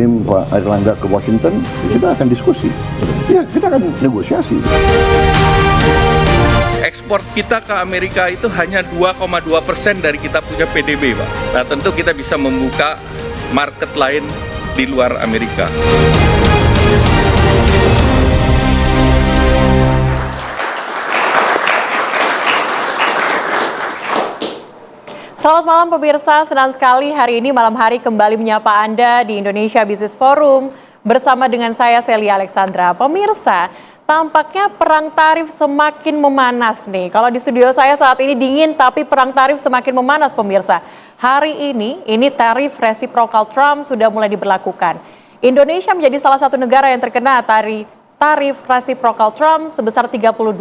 kirim Pak Airlangga ke Washington, kita akan diskusi. Ya, kita akan negosiasi. Ekspor kita ke Amerika itu hanya 2,2% dari kita punya PDB, Pak. Nah, tentu kita bisa membuka market lain di luar Amerika. Selamat malam pemirsa, senang sekali hari ini malam hari kembali menyapa Anda di Indonesia Business Forum bersama dengan saya Celia Alexandra. Pemirsa, tampaknya perang tarif semakin memanas nih. Kalau di studio saya saat ini dingin tapi perang tarif semakin memanas pemirsa. Hari ini tarif resiprokal Trump sudah mulai diberlakukan. Indonesia menjadi salah satu negara yang terkena tarif resiprokal Trump sebesar 32%.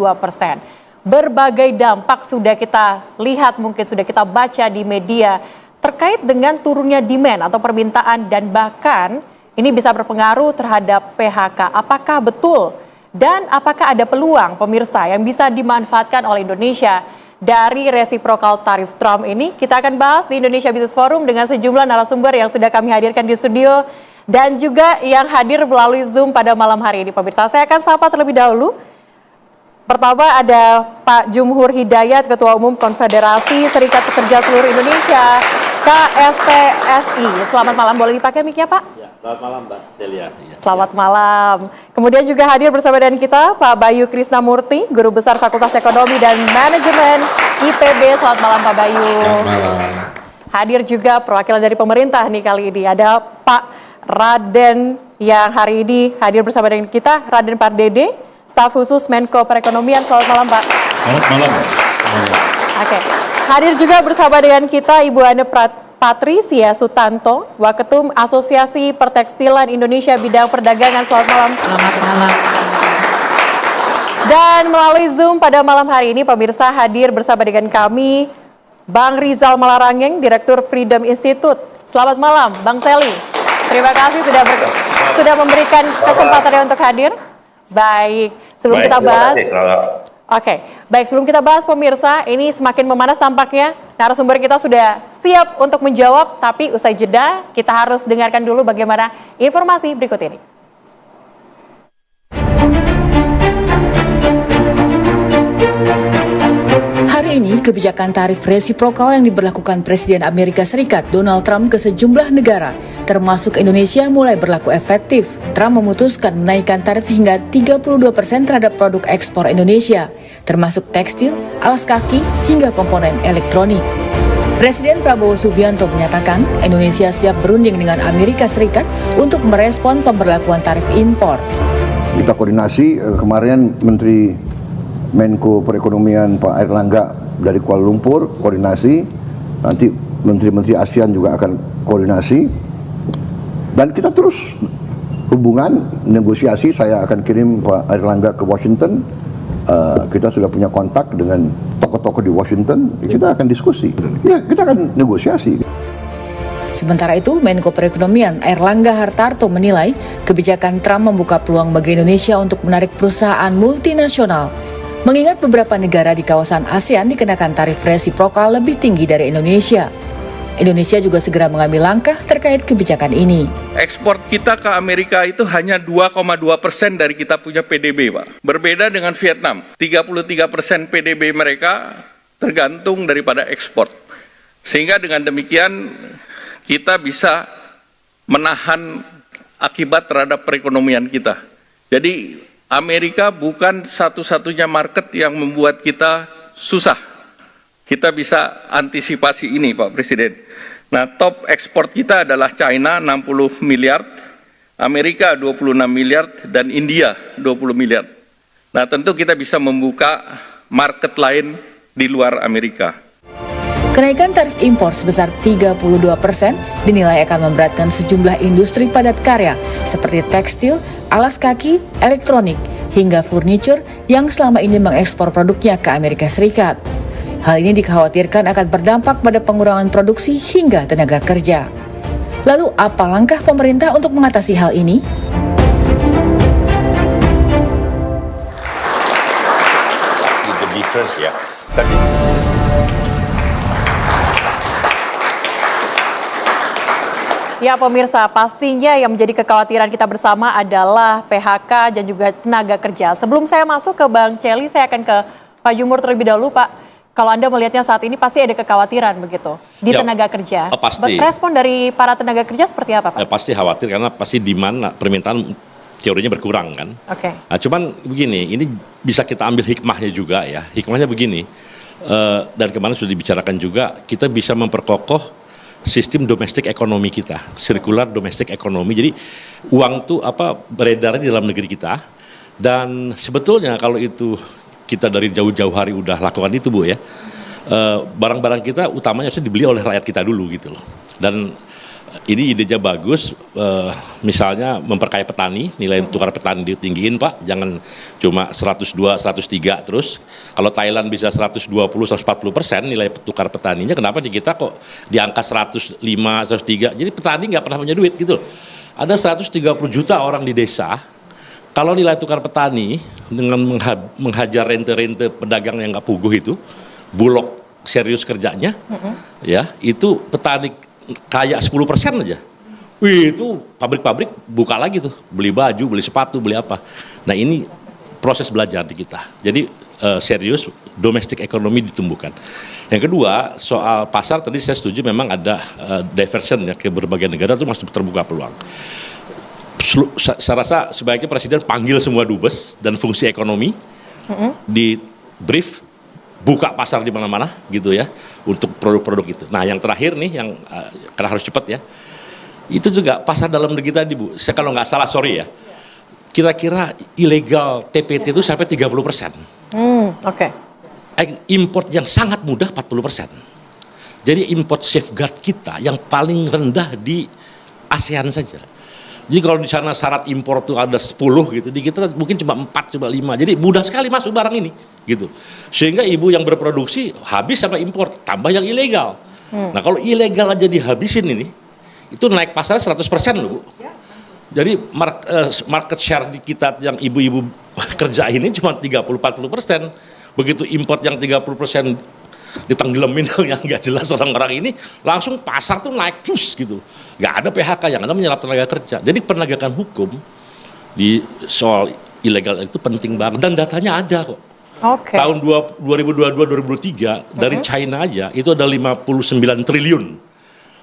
Berbagai dampak sudah kita lihat, mungkin sudah kita baca di media terkait dengan turunnya demand atau permintaan dan bahkan ini bisa berpengaruh terhadap PHK. Apakah betul dan apakah ada peluang pemirsa yang bisa dimanfaatkan oleh Indonesia dari resiprokal tarif Trump ini? Kita akan bahas di Indonesia Business Forum dengan sejumlah narasumber yang sudah kami hadirkan di studio dan juga yang hadir melalui Zoom pada malam hari ini pemirsa. Saya akan sapa terlebih dahulu. Pertama ada Pak Jumhur Hidayat, Ketua Umum Konfederasi Serikat Pekerja Seluruh Indonesia, KSPSI. Selamat malam, boleh dipakai mic-nya Pak? Ya, selamat malam Mbak Celia. Selamat malam. Kemudian juga hadir bersama dengan kita Pak Bayu Krisnamurti, Guru Besar Fakultas Ekonomi dan Manajemen IPB. Selamat malam Pak Bayu. Selamat malam. Hadir juga perwakilan dari pemerintah nih kali ini. Ada Pak Raden yang hari ini hadir bersama dengan kita, Raden Pardede, Staf khusus Menko Perekonomian. Selamat malam Pak. Selamat malam. Oke. Hadir juga bersama dengan kita Ibu Ane Patricia Sutanto, Waketum Asosiasi Pertekstilan Indonesia Bidang Perdagangan. Selamat malam. Selamat malam. Dan melalui Zoom pada malam hari ini pemirsa hadir bersama dengan kami Bang Rizal Malarangeng, Direktur Freedom Institute. Selamat malam Bang Seli. Terima kasih sudah memberikan kesempatannya untuk hadir. Baik, sebelum kita bahas. Baik, sebelum kita bahas pemirsa, ini semakin memanas tampaknya. Narasumber kita sudah siap untuk menjawab, tapi usai jeda kita harus dengarkan dulu bagaimana informasi berikut ini. Hari ini, kebijakan tarif resiprokal yang diberlakukan Presiden Amerika Serikat Donald Trump ke sejumlah negara, termasuk Indonesia, mulai berlaku efektif. Trump memutuskan menaikkan tarif hingga 32% terhadap produk ekspor Indonesia, termasuk tekstil, alas kaki, hingga komponen elektronik. Presiden Prabowo Subianto menyatakan Indonesia siap berunding dengan Amerika Serikat untuk merespon pemberlakuan tarif impor. Kita koordinasi, kemarin Menteri Menko Perekonomian Pak Airlangga dari Kuala Lumpur koordinasi, nanti menteri-menteri ASEAN juga akan koordinasi, dan kita terus hubungan negosiasi. Saya akan kirim Pak Airlangga ke Washington, kita sudah punya kontak dengan tokoh-tokoh di Washington, kita akan diskusi, ya kita akan negosiasi. Sementara itu, Menko Perekonomian Airlangga Hartarto menilai kebijakan Trump membuka peluang bagi Indonesia untuk menarik perusahaan multinasional. Mengingat beberapa negara di kawasan ASEAN dikenakan tarif resiprokal lebih tinggi dari Indonesia. Indonesia juga segera mengambil langkah terkait kebijakan ini. Ekspor kita ke Amerika itu hanya 2,2% dari kita punya PDB, Pak. Berbeda dengan Vietnam, 33% PDB mereka tergantung daripada ekspor. Sehingga dengan demikian kita bisa menahan akibat terhadap perekonomian kita. Jadi Amerika bukan satu-satunya market yang membuat kita susah. Kita bisa antisipasi ini, Pak Presiden. Nah, top ekspor kita adalah China 60 miliar, Amerika 26 miliar, dan India 20 miliar. Nah, tentu kita bisa membuka market lain di luar Amerika. Kenaikan tarif impor sebesar 32% dinilai akan memberatkan sejumlah industri padat karya seperti tekstil, alas kaki, elektronik, hingga furniture yang selama ini mengekspor produknya ke Amerika Serikat. Hal ini dikhawatirkan akan berdampak pada pengurangan produksi hingga tenaga kerja. Lalu apa langkah pemerintah untuk mengatasi hal ini? The difference ya. Tadi Ya pemirsa, pastinya yang menjadi kekhawatiran kita bersama adalah PHK dan juga tenaga kerja. Sebelum saya masuk ke Bang Celi, saya akan ke Pak Jumur terlebih dahulu, Pak. Kalau Anda melihatnya saat ini pasti ada kekhawatiran begitu di Ya, tenaga kerja. pasti. Respon dari para tenaga kerja seperti apa, Pak? Pasti khawatir karena pasti demand permintaan teorinya berkurang kan. Oke. Nah, cuman begini, ini bisa kita ambil hikmahnya juga ya. Hikmahnya begini, dan kemarin sudah dibicarakan juga, kita bisa memperkokoh sistem domestik ekonomi kita, sirkular domestik ekonomi. Jadi uang tuh beredar di dalam negeri kita. Dan sebetulnya kalau itu kita dari jauh-jauh hari udah lakukan itu Bu ya, barang-barang kita utamanya harus dibeli oleh rakyat kita dulu gitu loh. Dan ini idenya bagus, misalnya memperkaya petani, nilai tukar petani ditinggiin Pak, jangan cuma 102, 103 terus. Kalau Thailand bisa 120, 140% nilai tukar petaninya, kenapa di kita kok di angka 105, 103? Jadi petani nggak pernah punya duit gitu. Ada 130 juta orang di desa, kalau nilai tukar petani dengan menghajar rente-rente pedagang yang nggak puguh itu, Bulog serius kerjanya, ya itu petani kayak 10% aja. Wih, itu pabrik-pabrik buka lagi tuh, beli baju, beli sepatu, beli apa. Nah ini proses belajar di kita. Jadi serius, domestic ekonomi ditumbuhkan. Yang kedua, soal pasar tadi saya setuju memang ada diversion ya ke berbagai negara itu masih terbuka peluang. Saya rasa sebaiknya Presiden panggil semua dubes dan fungsi ekonomi, di brief, buka pasar di mana-mana gitu ya untuk produk-produk itu. Nah yang terakhir nih yang karena harus cepat ya, itu juga pasar dalam negeri tadi Bu. Saya kalau nggak salah sorry ya, kira-kira ilegal TPT itu sampai 30%. Oke. Import yang sangat mudah 40%. Jadi import safeguard kita yang paling rendah di ASEAN saja. Jadi kalau di sana syarat impor tuh ada 10 gitu, di kita mungkin cuma 4, cuma 5. Jadi mudah sekali masuk barang ini gitu. Sehingga ibu yang berproduksi habis sama impor, tambah yang ilegal. Nah kalau ilegal aja dihabisin ini, itu naik pasar 100% loh Bu. Jadi market share di kita yang ibu-ibu kerja ini cuma 30-40%. Begitu import yang 30% ditenggelamin yang nggak jelas orang-orang ini, langsung pasar tuh naik plus gitu. Nggak ada PHK, yang ada menyerap tenaga kerja. Jadi penegakan hukum di soal ilegal itu penting banget dan datanya ada kok. Oke. Tahun 2022-2023 dari China aja itu ada 59 triliun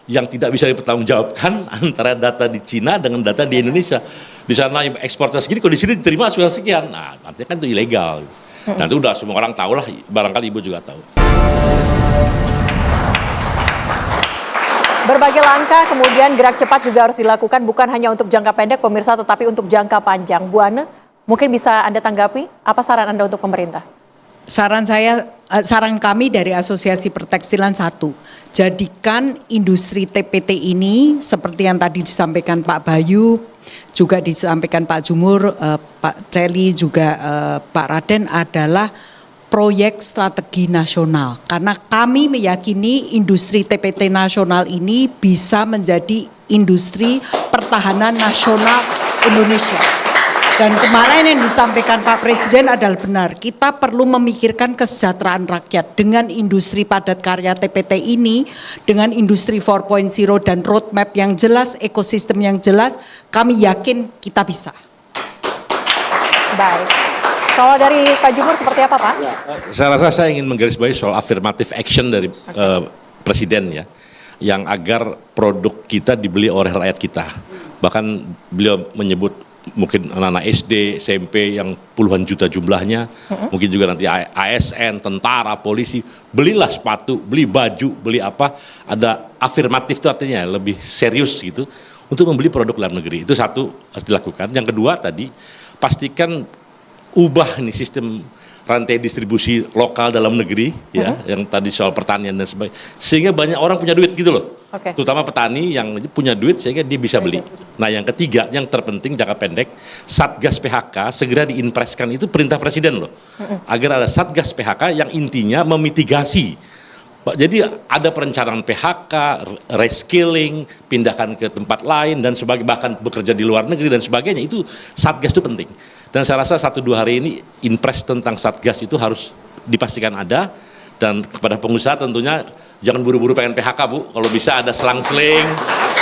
yang tidak bisa dipertanggungjawabkan antara data di Cina dengan data di Indonesia. Di sana ekspornya segini, kalau di sini diterima sekian. Nah, artinya kan itu ilegal. Nanti udah semua orang tahu lah, barangkali ibu juga tahu. Berbagai langkah kemudian gerak cepat juga harus dilakukan bukan hanya untuk jangka pendek pemirsa tetapi untuk jangka panjang. Bu Ane, mungkin bisa Anda tanggapi apa saran Anda untuk pemerintah? Saran kami dari Asosiasi Pertekstilan satu, jadikan industri TPT ini seperti yang tadi disampaikan Pak Bayu, juga disampaikan Pak Jumur, Pak Celi, juga Pak Raden adalah proyek strategi nasional. Karena kami meyakini industri TPT nasional ini bisa menjadi industri pertahanan nasional Indonesia. Dan kemarin yang disampaikan Pak Presiden adalah benar. Kita perlu memikirkan kesejahteraan rakyat dengan industri padat karya TPT ini, dengan industri 4.0 dan roadmap yang jelas, ekosistem yang jelas, kami yakin kita bisa. Baik. Kalau dari Pak Jumur seperti apa Pak? Saya rasa saya ingin menggarisbawahi soal affirmative action dari Presiden ya, yang agar produk kita dibeli oleh rakyat kita. Bahkan beliau menyebut mungkin anak-anak SD, SMP yang puluhan juta jumlahnya, mungkin juga nanti ASN, tentara, polisi, belilah sepatu, beli baju, beli apa, ada afirmatif itu artinya lebih serius gitu untuk membeli produk dalam negeri. Itu satu harus dilakukan. Yang kedua tadi, pastikan ubah nih sistem rantai distribusi lokal dalam negeri ya, yang tadi soal pertanian dan sebagainya, sehingga banyak orang punya duit gitu loh. Terutama petani yang punya duit sehingga dia bisa beli. Nah yang ketiga, yang terpenting jangka pendek, Satgas PHK segera diimpreskan, itu perintah Presiden loh, agar ada Satgas PHK yang intinya memitigasi. Jadi ada perencanaan PHK, reskilling, pindahkan ke tempat lain dan sebagainya, bahkan bekerja di luar negeri dan sebagainya, itu Satgas itu penting. Dan saya rasa 1-2 hari ini impres tentang Satgas itu harus dipastikan ada, Dan kepada pengusaha tentunya jangan buru-buru pengen PHK, Bu. Kalau bisa ada selang-seling,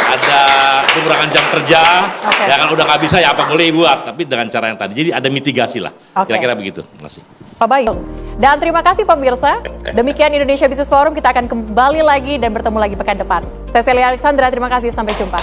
ada pengurangan jam kerja. Oke. Ya kalau udah nggak bisa ya apa boleh buat, tapi dengan cara yang tadi. Jadi ada mitigasi lah. Oke. Kira-kira begitu. Terima kasih. Pak Bayu. Dan terima kasih pemirsa. Demikian Indonesia Business Forum, kita akan kembali lagi dan bertemu lagi pekan depan. Saya Celia Alexandra, terima kasih, sampai jumpa.